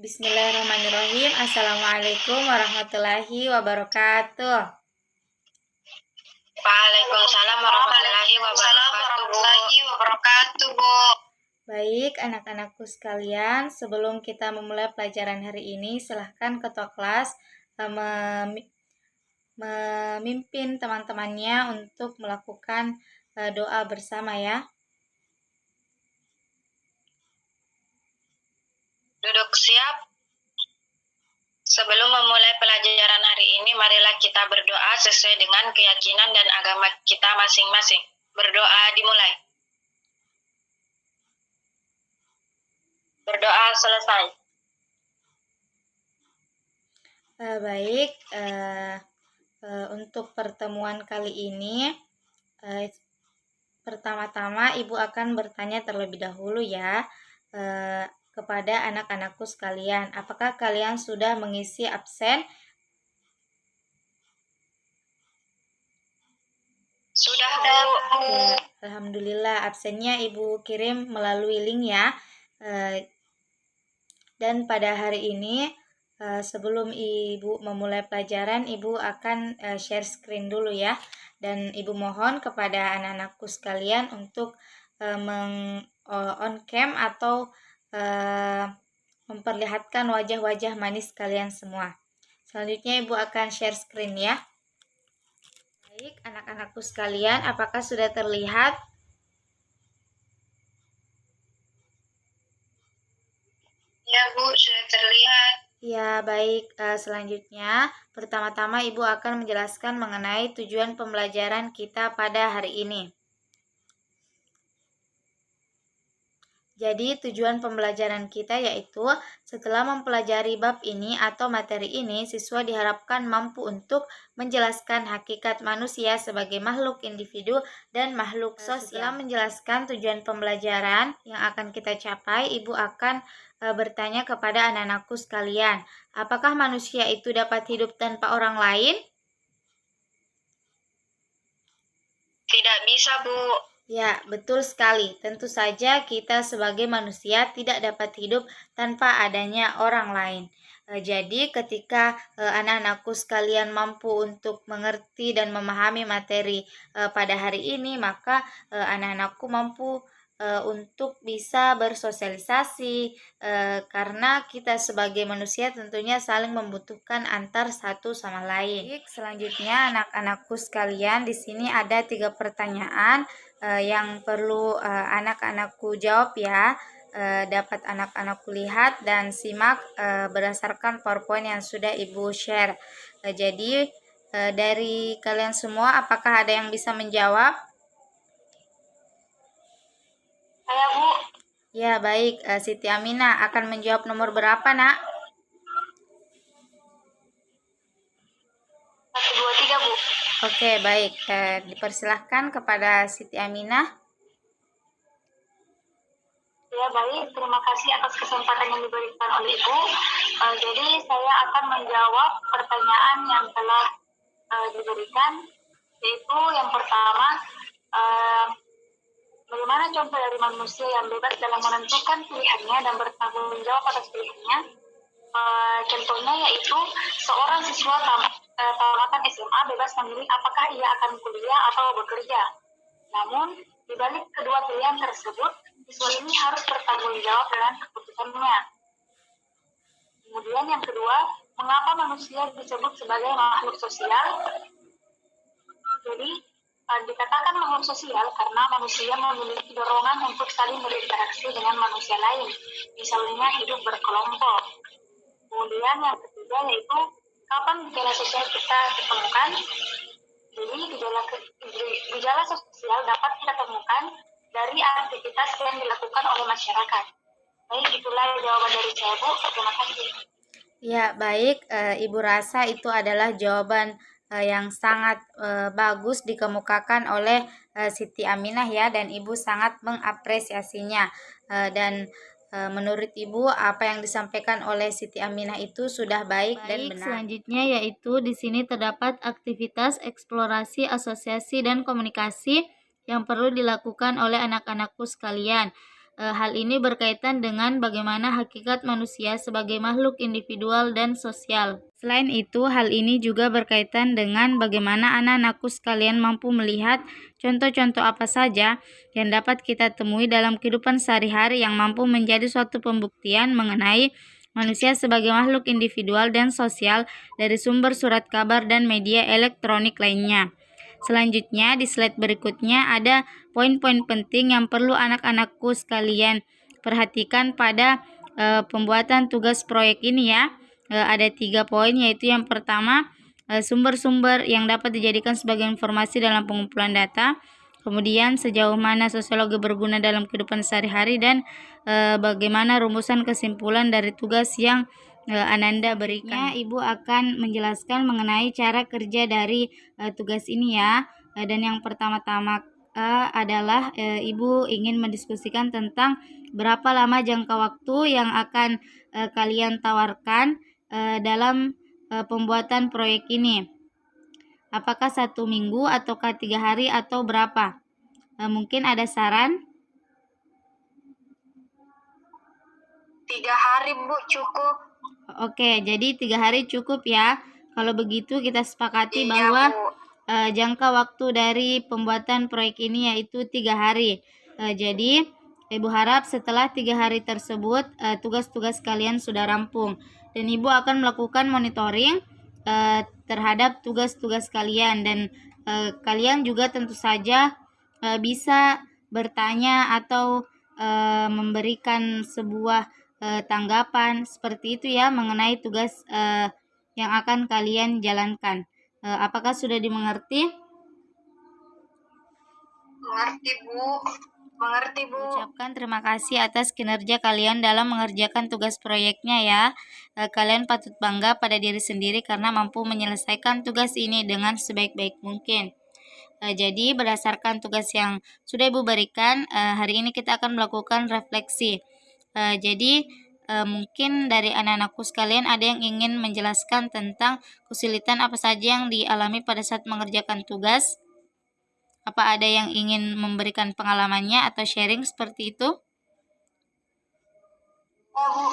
Bismillahirrahmanirrahim. Assalamualaikum warahmatullahi wabarakatuh. Waalaikumsalam warahmatullahi wabarakatuh, Bu. Baik, anak-anakku sekalian, sebelum kita memulai pelajaran hari ini, silahkan ketua kelas memimpin teman-temannya untuk melakukan doa bersama ya. Duduk siap. Sebelum memulai pelajaran hari ini, marilah kita berdoa sesuai dengan keyakinan dan agama kita masing-masing. Berdoa dimulai. Berdoa selesai. Baik, untuk pertemuan kali ini, pertama-tama Ibu akan bertanya terlebih dahulu ya kepada anak-anakku sekalian. Apakah kalian sudah mengisi absen? Sudah, Bu. Ya, alhamdulillah, absennya Ibu kirim melalui link ya. Dan pada hari ini, sebelum Ibu memulai pelajaran, Ibu akan share screen dulu ya. Dan Ibu mohon kepada anak-anakku sekalian untuk on cam atau memperlihatkan wajah-wajah manis kalian semua. Selanjutnya Ibu akan share screen ya. Baik, anak-anakku sekalian, apakah sudah terlihat? Ya, Bu, sudah terlihat. Ya, baik. Selanjutnya, pertama-tama Ibu akan menjelaskan mengenai tujuan pembelajaran kita pada hari ini. Jadi, tujuan pembelajaran kita yaitu setelah mempelajari bab ini atau materi ini, siswa diharapkan mampu untuk menjelaskan hakikat manusia sebagai makhluk individu dan makhluk sosial. Setelah menjelaskan tujuan pembelajaran yang akan kita capai, Ibu akan bertanya kepada anak-anakku sekalian, apakah manusia itu dapat hidup tanpa orang lain? Tidak bisa, Bu. Ya, betul sekali. Tentu saja kita sebagai manusia tidak dapat hidup tanpa adanya orang lain. Jadi ketika anak-anakku sekalian mampu untuk mengerti dan memahami materi pada hari ini, maka anak-anakku mampu untuk bisa bersosialisasi karena kita sebagai manusia tentunya saling membutuhkan antar satu sama lain. Baik, selanjutnya anak-anakku sekalian, di sini ada 3 pertanyaan yang perlu anak-anakku jawab ya. Dapat anak-anakku lihat dan simak berdasarkan PowerPoint yang sudah Ibu share. Jadi dari kalian semua, apakah ada yang bisa menjawab? Saya, Bu. Ya, baik. Siti Aminah akan menjawab nomor berapa, Nak? 1, 2, 3, Bu. Oke, baik. Dipersilahkan kepada Siti Aminah. Ya, baik. Terima kasih atas kesempatan yang diberikan oleh Ibu. Jadi, saya akan menjawab pertanyaan yang telah diberikan, yaitu yang pertama, bagaimana contoh dari manusia yang bebas dalam menentukan pilihannya dan bertanggung jawab atas pilihannya? Contohnya yaitu seorang siswa tamatan SMA bebas memilih apakah ia akan kuliah atau bekerja. Namun, di balik kedua pilihan tersebut, siswa ini harus bertanggung jawab dengan keputusannya. Kemudian yang kedua, mengapa manusia disebut sebagai makhluk sosial? Jadi, dikatakan makhluk sosial karena manusia memiliki dorongan untuk saling berinteraksi dengan manusia lain, misalnya hidup berkelompok. Kemudian yang ketiga yaitu kapan gejala sosial kita ditemukan. Jadi gejala sosial dapat kita temukan dari aktivitas yang dilakukan oleh masyarakat. Baik, itulah jawaban dari saya, Bu. Terima kasih. Ya, baik. Ibu rasa itu adalah jawaban yang sangat bagus dikemukakan oleh Siti Aminah ya, dan Ibu sangat mengapresiasinya. Dan menurut Ibu, apa yang disampaikan oleh Siti Aminah itu sudah baik dan benar. Selanjutnya yaitu di sini terdapat aktivitas eksplorasi, asosiasi, dan komunikasi yang perlu dilakukan oleh anak-anakku sekalian. Hal ini berkaitan dengan bagaimana hakikat manusia sebagai makhluk individual dan sosial. Selain itu, hal ini juga berkaitan dengan bagaimana anak-anakku sekalian mampu melihat contoh-contoh apa saja yang dapat kita temui dalam kehidupan sehari-hari yang mampu menjadi suatu pembuktian mengenai manusia sebagai makhluk individual dan sosial dari sumber surat kabar dan media elektronik lainnya. Selanjutnya, di slide berikutnya ada poin-poin penting yang perlu anak-anakku sekalian perhatikan pada pembuatan tugas proyek ini ya. Ada 3 poin, yaitu yang pertama, sumber-sumber yang dapat dijadikan sebagai informasi dalam pengumpulan data. Kemudian sejauh mana sosiologi berguna dalam kehidupan sehari-hari, dan bagaimana rumusan kesimpulan dari tugas yang Ananda berikan. Ibu akan menjelaskan mengenai cara kerja dari tugas ini ya. Dan yang pertama-tama adalah Ibu ingin mendiskusikan tentang berapa lama jangka waktu yang akan kalian tawarkan dalam pembuatan proyek ini. Apakah 1 minggu ataukah 3 hari atau berapa? Mungkin ada saran? 3 hari, Bu, cukup. Oke, jadi 3 hari cukup ya. Kalau begitu kita sepakati Iya, bahwa Bu. jangka waktu dari pembuatan proyek ini yaitu 3 hari. Jadi Ibu harap setelah 3 hari tersebut tugas-tugas kalian sudah rampung, dan Ibu akan melakukan monitoring terhadap tugas-tugas kalian, dan kalian juga tentu saja bisa bertanya atau memberikan sebuah tanggapan seperti itu ya mengenai tugas yang akan kalian jalankan. Apakah sudah dimengerti? Mengerti, Bu. Mengerti, Bu. Ucapkan terima kasih atas kinerja kalian dalam mengerjakan tugas proyeknya ya. Kalian patut bangga pada diri sendiri karena mampu menyelesaikan tugas ini dengan sebaik-baik mungkin. Jadi berdasarkan tugas yang sudah Ibu berikan, hari ini kita akan melakukan refleksi. Jadi mungkin dari anak-anakku sekalian ada yang ingin menjelaskan tentang kesulitan apa saja yang dialami pada saat mengerjakan tugas. Apa ada yang ingin memberikan pengalamannya atau sharing seperti itu? Ya, Bu.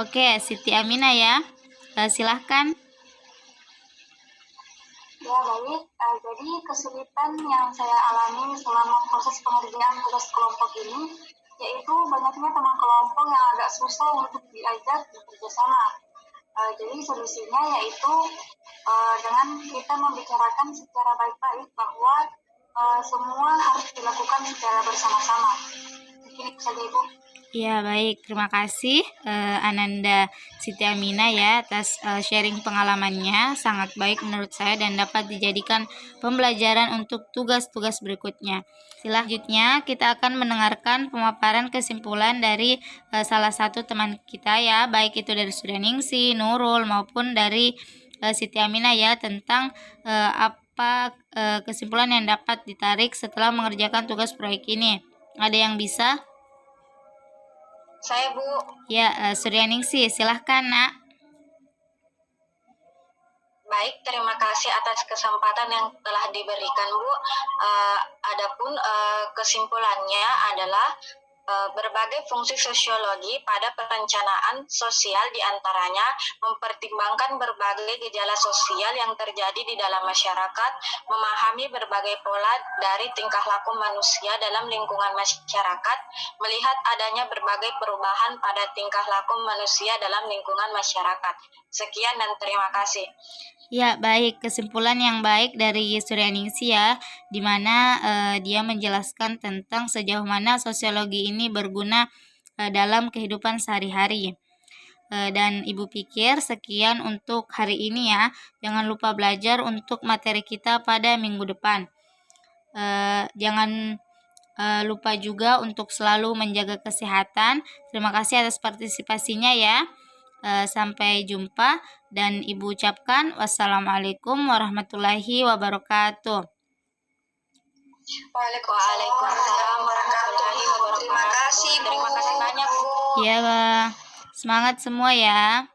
Oke, Siti Aminah ya. Silahkan. Ya, baik. Jadi kesulitan yang saya alami selama proses pengerjaan tugas kelompok ini yaitu banyaknya teman kelompok yang agak susah untuk diajak bekerja sama. Jadi solusinya yaitu dengan kita membicarakan secara baik-baik bahwa semua harus dilakukan secara bersama-sama. Mungkin itu saja, Ibu. Ya, baik. Terima kasih Ananda Siti Aminah ya atas sharing pengalamannya. Sangat baik menurut saya dan dapat dijadikan pembelajaran untuk tugas-tugas berikutnya. Selanjutnya kita akan mendengarkan pemaparan kesimpulan dari salah satu teman kita ya, baik itu dari Suryaningsih, Nurul maupun dari Siti Aminah ya, tentang apa kesimpulan yang dapat ditarik setelah mengerjakan tugas proyek ini. Ada yang bisa? Saya, Bu. Ya, Suryaningsih, silahkan nak. Baik, terima kasih atas kesempatan yang telah diberikan, Bu. Adapun kesimpulannya adalah berbagai fungsi sosiologi pada perencanaan sosial diantaranya mempertimbangkan berbagai gejala sosial yang terjadi di dalam masyarakat, memahami berbagai pola dari tingkah laku manusia dalam lingkungan masyarakat, melihat adanya berbagai perubahan pada tingkah laku manusia dalam lingkungan masyarakat. Sekian dan terima kasih. Ya, baik. Kesimpulan yang baik dari Suryaningsih ya, di mana dia menjelaskan tentang sejauh mana sosiologi ini berguna dalam kehidupan sehari-hari. Dan Ibu pikir sekian untuk hari ini ya. Jangan lupa belajar untuk materi kita pada minggu depan. Jangan lupa juga untuk selalu menjaga kesehatan. Terima kasih atas partisipasinya ya. Sampai jumpa dan Ibu ucapkan wassalamualaikum warahmatullahi wabarakatuh. Waalaikumsalam warahmatullahi wabarakatuh. Terima kasih, Bu. Terima kasih banyak, Bu. Ya, semangat semua ya.